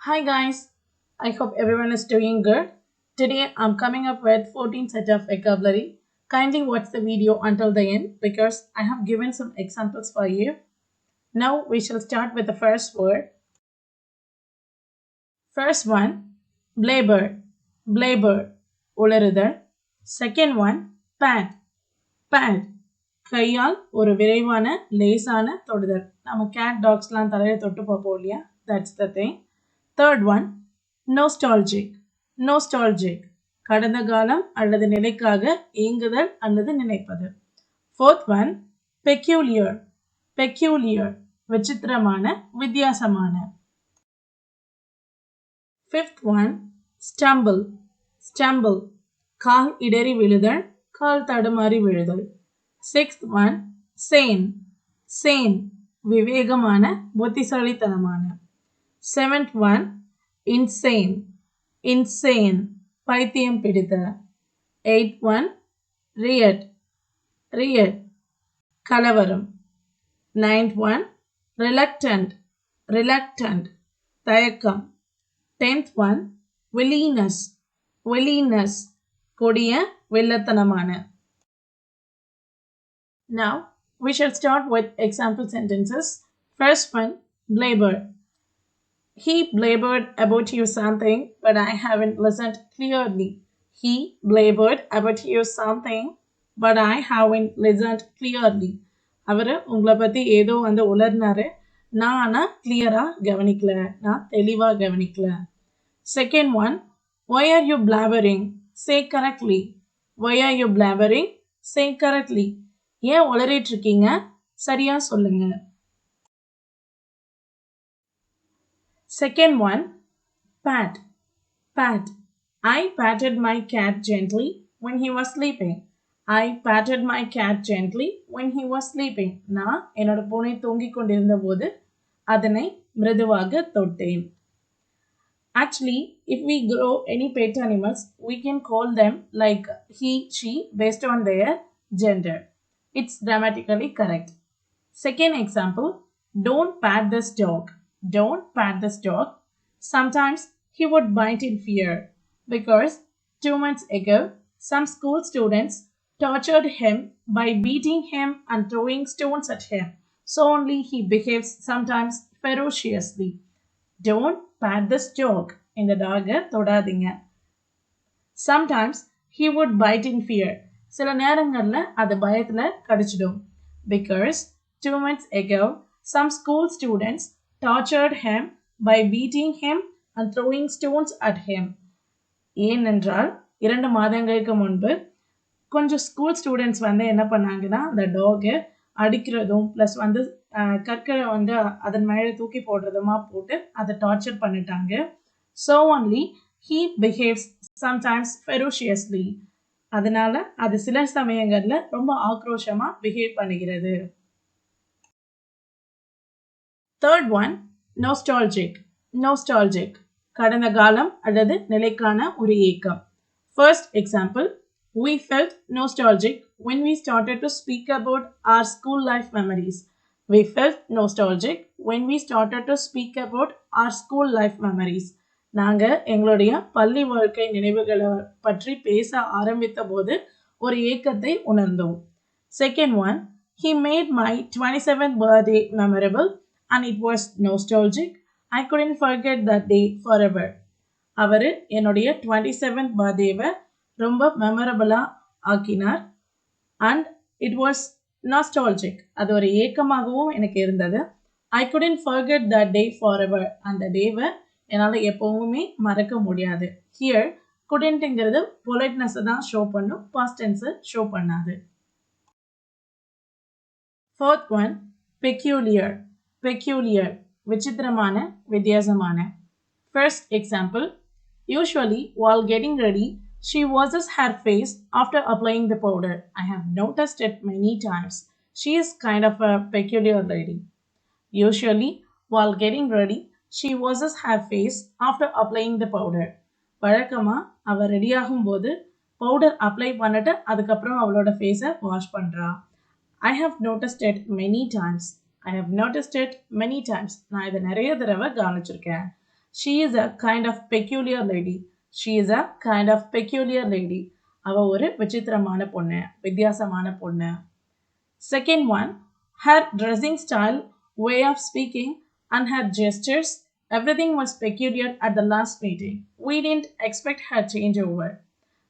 Hi guys, I hope everyone is doing good. Today I'm coming up with 14 set of vocabulary. Kindly watch the video until the end because I have given some examples for you. Now we shall start with the first word. First one, blabber, blabber, உளறுதல். Second one, pad, pad, கையால் ஒரு விரைவான லேசான தொடுதல். நம்ம cat dogsலாம் தலையில தொட்டு பார்ப்போம் இல்லையா? That's the thing. Third one, nostalgic, nostalgic, கடந்த காலம் அல்லது நிலைக்காக ஏங்குதல் அல்லது நினைப்பது. Fourth one, peculiar, peculiar, விசித்திரமான வித்தியாசமான. Fifth one, stumble, stumble, கால் இடறி விழுதல், கால் தடுமாறி விழுதல். Sixth one, sane, sane, விவேகமான புத்திசாலித்தனமான. Seventh one, insane, insane, பைத்தியம் பிடித்த. Eighth one, riot, riot, கலவரம். Ninth one, reluctant, reluctant, தயக்கம். Tenth one, willingness, willingness, கொடிய வெள்ளத்தனமான. Now we shall start with example sentences. First one, blabber. He blabbered about you something, but I haven't listened clearly. He blabbered about you something, but I haven't listened clearly. அவர் உங்களை பற்றி ஏதோ உளர்னாரு, நான் ஆனால் கிளியராக கவனிக்கல, நான் தெளிவாக கவனிக்கல. Second one, why are you blabbering? Say correctly. Why are you blabbering? Say correctly. ஏன் உளறிட்டு இருக்கீங்க? சரியா சொல்லுங்க. Second one, pat, pat. I patted my cat gently when he was sleeping. I patted my cat gently when he was sleeping. நான் என்னோட பூனை தூங்கிக் கொண்டிருந்த போது அதனை மிருதுவாக தொட்டேன். Actually, if we grow any pet animals, we can call them like he, she based on their gender. It's grammatically correct. Second example, don't pat this dog. Don't pat this dog. Sometimes he would bite in fear because 2 months ago, some school students tortured him by beating him and throwing stones at him. So only he behaves sometimes ferociously. Don't pat this dog. இந்த டாகை தொடாதீங்க. Sometimes he would bite in fear. சில நேரங்களில் அது பயத்தில் கடிச்சிடும். Because 2 months ago, some school students tortured him by beating him and throwing stones at him. ஏனென்றால் 2 மாதங்களுக்கு முன்பு கொஞ்சம் ஸ்கூல் ஸ்டூடெண்ட்ஸ் என்ன பண்ணாங்கன்னா அந்த டாகை அடிக்கிறதும் ப்ளஸ் கற்களை அதன் மேலே தூக்கி போடுறதுமா போட்டு அதை டார்ச்சர் பண்ணிட்டாங்க. So only he behaves sometimes ferociously. அதனால அது சில சமயங்கள்ல ரொம்ப ஆக்ரோஷமா பிஹேவ் பண்ணுகிறது. Third one, nostalgic, nostalgic, கடந்த காலம் அல்லது நிலைக்கான ஒரு ஏக்கம். First example, we felt nostalgic when we started to speak about our school life memories. We felt nostalgic when we started to speak about our school life memories. நாங்கள் எங்களுடைய பள்ளி வாழ்க்கை நினைவுகளை பற்றி பேச ஆரம்பித்த போது ஒரு ஏக்கத்தை உணர்ந்தோம். Second one, he made my 27th birthday memorable and it was nostalgic. I couldn't forget that day forever. அவர் என்னுடைய 27th பர்த்டேவை ரொம்ப மெமரபிளாக ஆக்கினார். And it was nostalgic. அது ஒரு ஏக்கமாகவும் எனக்கு இருந்தது. ஐ couldn't forget that day forever. அந்த டேவை என்னால் எப்போவுமே மறக்க முடியாது. ஹியர் couldn'tங்கிறது பொலைட்னஸை தான் ஷோ பண்ணும், பாஸ்ட் டென்ஸை ஷோ பண்ணாது. Fourth one, peculiar, peculiar, விசித்திரமான வித்தியாசமான. First example, usually while getting ready, she washes her face after applying the powder. I have noticed it many times. She is kind of a peculiar lady. Usually while getting ready, she washes her face after applying the powder. வழக்கமாக அவள் ரெடியாகும் போது powder apply பண்ணிட்டு அதுக்கப்புறம் அவளோட ஃபேஸை wash பண்ணுறா. I have noticed it many times. I have noticed it many times. நான் இதை நிறைய தடவை கவனிச்சிருக்கேன். She is a kind of peculiar lady. She is a kind of peculiar lady. அவ ஒரு விசித்திரமான பொண்ணு, வித்தியாசமான பொண்ணு. Second one, her dressing style, way of speaking, and her gestures, everything was peculiar at the last meeting. We didn't expect her changeover.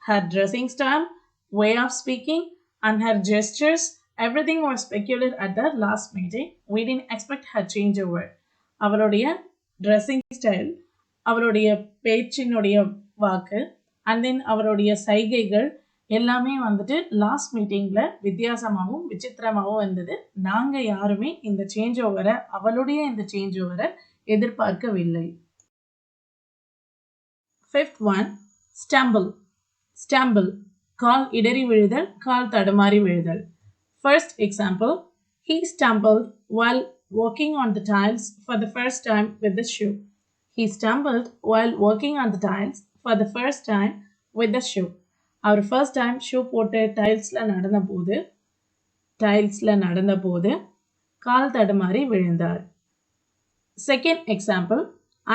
Her dressing style, way of speaking, and her gestures, everything was peculiar at the last meeting. We didn't expect her changeover. அவளுடைய dressing style, அவருடைய பேச்சினுடைய வாக்கு, and then அவருடைய சைகைகள் எல்லாமே வந்துட்டு last மீட்டிங்கில் வித்தியாசமாகவும் விசித்திரமாகவும் இருந்தது. நாங்கள் யாருமே இந்த சேஞ்ச் ஓவரை, அவளுடைய இந்த சேஞ்ச் ஓவரை எதிர்பார்க்கவில்லை. Fifth one, stumble. ஸ்டம்பிள், கால் இடறி விழுதல், கால் தடுமாறி விழுதல். First example, he stumbled while walking on the tiles for the first time with the shoe. He stumbled while walking on the tiles for the first time with the shoe. அவர் first time shoe போட்டு டைல்ஸில் நடந்தபோது கால் தடுமாறி விழுந்தார். Second example,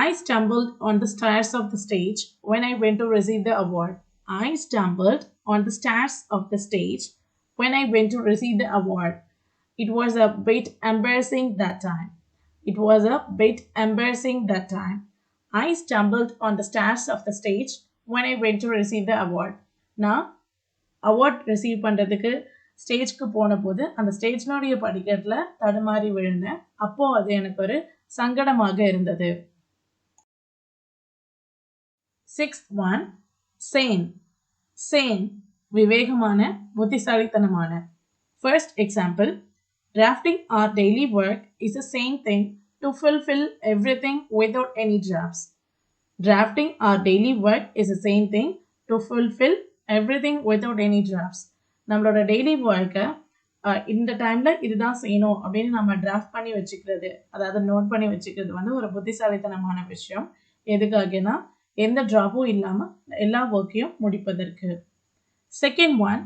I stumbled on the stairs of the stage when I went to receive the award. I stumbled on the stairs of the stage when I went to receive the award. It was a bit embarrassing that time. It was a bit embarrassing that time. I stumbled on the stairs of the stage when I went to receive the award. நான் award receive பண்ணுறதுக்கு ஸ்டேஜ்க்கு போன போது அந்த ஸ்டேஜ்னுடைய படிக்கட்டில் தடுமாறி விழுந்தேன். அப்போது அது எனக்கு ஒரு சங்கடமாக இருந்தது. சிக்ஸ்த் ஒன், சேன். சேன், விவேகமான, புத்திசாலித்தனமான. First example, drafting our daily work is the same thing to fulfill everything without any drafts. Drafting our daily work is the same thing to fulfill everything without any drafts. நம்மளோட daily ஒர்க்கை இந்த டைமில் இதுதான் செய்யணும் அப்படின்னு நம்ம draft பண்ணி வச்சுக்கிறது, அதாவது நோட் பண்ணி வச்சுக்கிறது வந்து ஒரு புத்திசாலித்தனமான விஷயம். எதுக்காகனா எந்த ட்ராப்பும் இல்லாமல் எல்லா ஒர்க்கையும் முடிப்பதற்கு. Second one,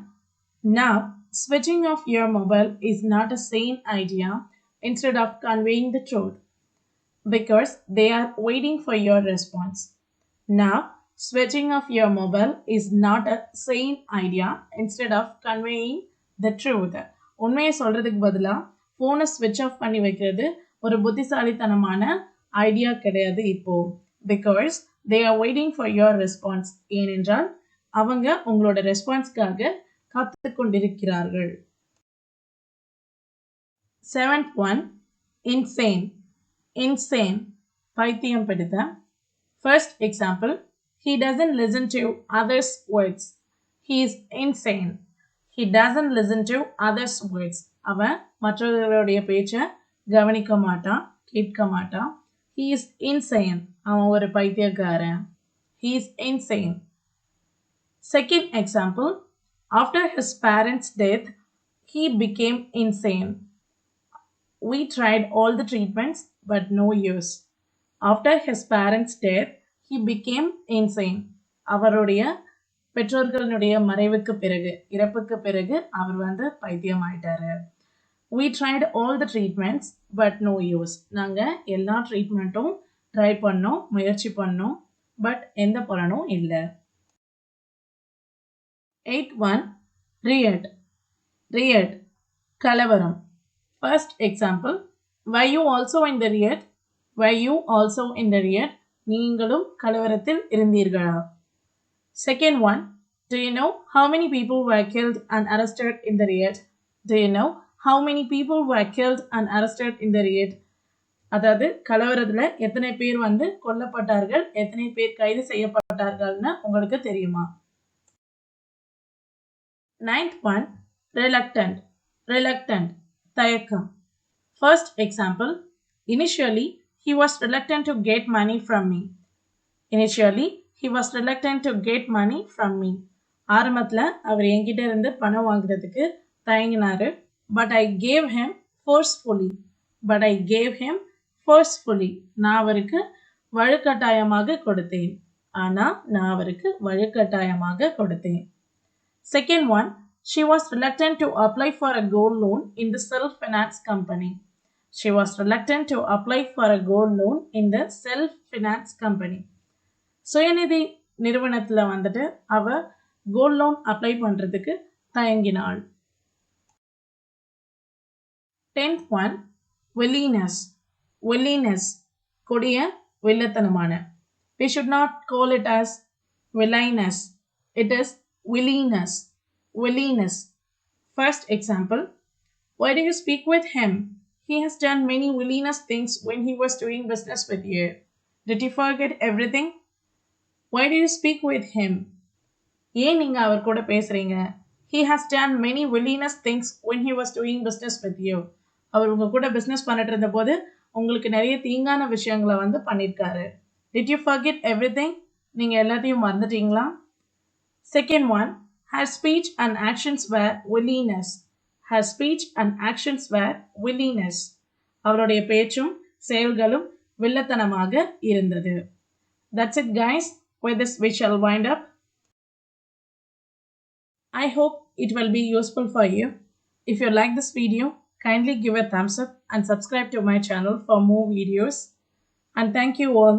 now switching off your mobile is not a sane idea instead of conveying the truth because they are waiting for your response. Now switching off your mobile is not a sane idea instead of conveying the truth. உண்மையை சொல்றதுக்கு பதிலாக ஃபோனை ஸ்விட்ச் of பண்ணி வைக்கிறது ஒரு புத்திசாலித்தனமான idea கிடையாது இப்போ. Because they are waiting for your response, ஏனென்றால் அவங்க உங்களோட ரெஸ்பான்ஸ்க்காக காத்து கொண்டிருக்கிறார்கள். Seventh one, insane. இன்சேன், பைத்தியம் பிடித்த. First example, he doesn't listen to others' words. He is insane. He doesn't listen to others' words. அவன் மற்றவர்களுடைய பேச்சை கவனிக்க மாட்டான், கேட்க மாட்டான். He is insane. அவன் ஒரு பைத்தியக்காரன். He is insane. Second example, after his parents' death, he became insane. We tried all the treatments, but no use. After his parents' death, he became insane. அவருடைய பெற்றோர்களுடைய மறைவுக்கு பிறகு, இறப்புக்கு பிறகு அவர் வந்து பைத்தியம் ஆயிட்டாரு. We tried all the treatments, but no use. நாங்கள் எல்லா ட்ரீட்மெண்ட்டும் ட்ரை பண்ணோம், முயற்சி பண்ணோம், பட் எந்த பலனும் இல்லை. 8.1, riot. Riot, கலவரம். First example, were you also in the riot? Were you also in the riot? நீங்களும் கலவரத்தில் இருந்தீர்களா? Second one, do you know how many people were killed and arrested in the riot? Do you know how many people were killed and arrested in the riot? அதாவது கலவரத்தில் எத்தனை பேர் வந்து கொல்லப்பட்டார்கள், எத்தனை பேர் கைது செய்யப்பட்டார்கள்னு உங்களுக்கு தெரியுமா? 9th one, reluctant. Reluctant, தயக்கம். First example, initially he was reluctant to get money from me. Initially he was reluctant to get money from me. ஆரம்பத்தில் அவர் என்கிட்ட இருந்து பணம் வாங்குறதுக்கு தயங்கினாரு. But I gave him forcefully. But I gave him forcefully. நான் அவருக்கு வலுக்கட்டாயமாக கொடுத்தேன். ஆனால் நான் அவருக்கு வலுக்கட்டாயமாக கொடுத்தேன். Second one, she was reluctant to apply for a gold loan in the self-finance company. She was reluctant to apply for a gold loan in the self-finance company. சுயநிதி நிறுவனத்தில் வந்துட்டு அவ கோல்ட் லோன் அப்ளை பண்ணுறதுக்கு தயங்கினாள். 10th one, willingness. Willingness, கொடிய வில்லத்தனமான. We should not call it as willingness. It is willingness. Willingness. First example, why do you speak with him? He has done many willingness things when he was doing business with you. Did you forget everything? Why do you speak with him? ஏன் நீங்க அவர் கூட பேசுறீங்க? He has done many willingness things when he was doing business with you. அவர் உங்க கூட business பண்ணிட்டு இருந்த போது உங்களுக்கு நிறைய தீங்கான விஷயங்களை வந்து பண்ணிருக்காரு. Did you forget everything? நீங்க எல்லாத்தையும் மறந்துட்டீங்களா? Second one, her speech and actions were willingness. Her speech and actions were willingness. அவருடைய பேச்சும் செயல்களும் வில்லத்தனமாக இருந்தது. That's it guys. With this we shall wind up. I hope it will be useful for you. If you like this video, kindly give a thumbs up and subscribe to my channel for more videos. And thank you all.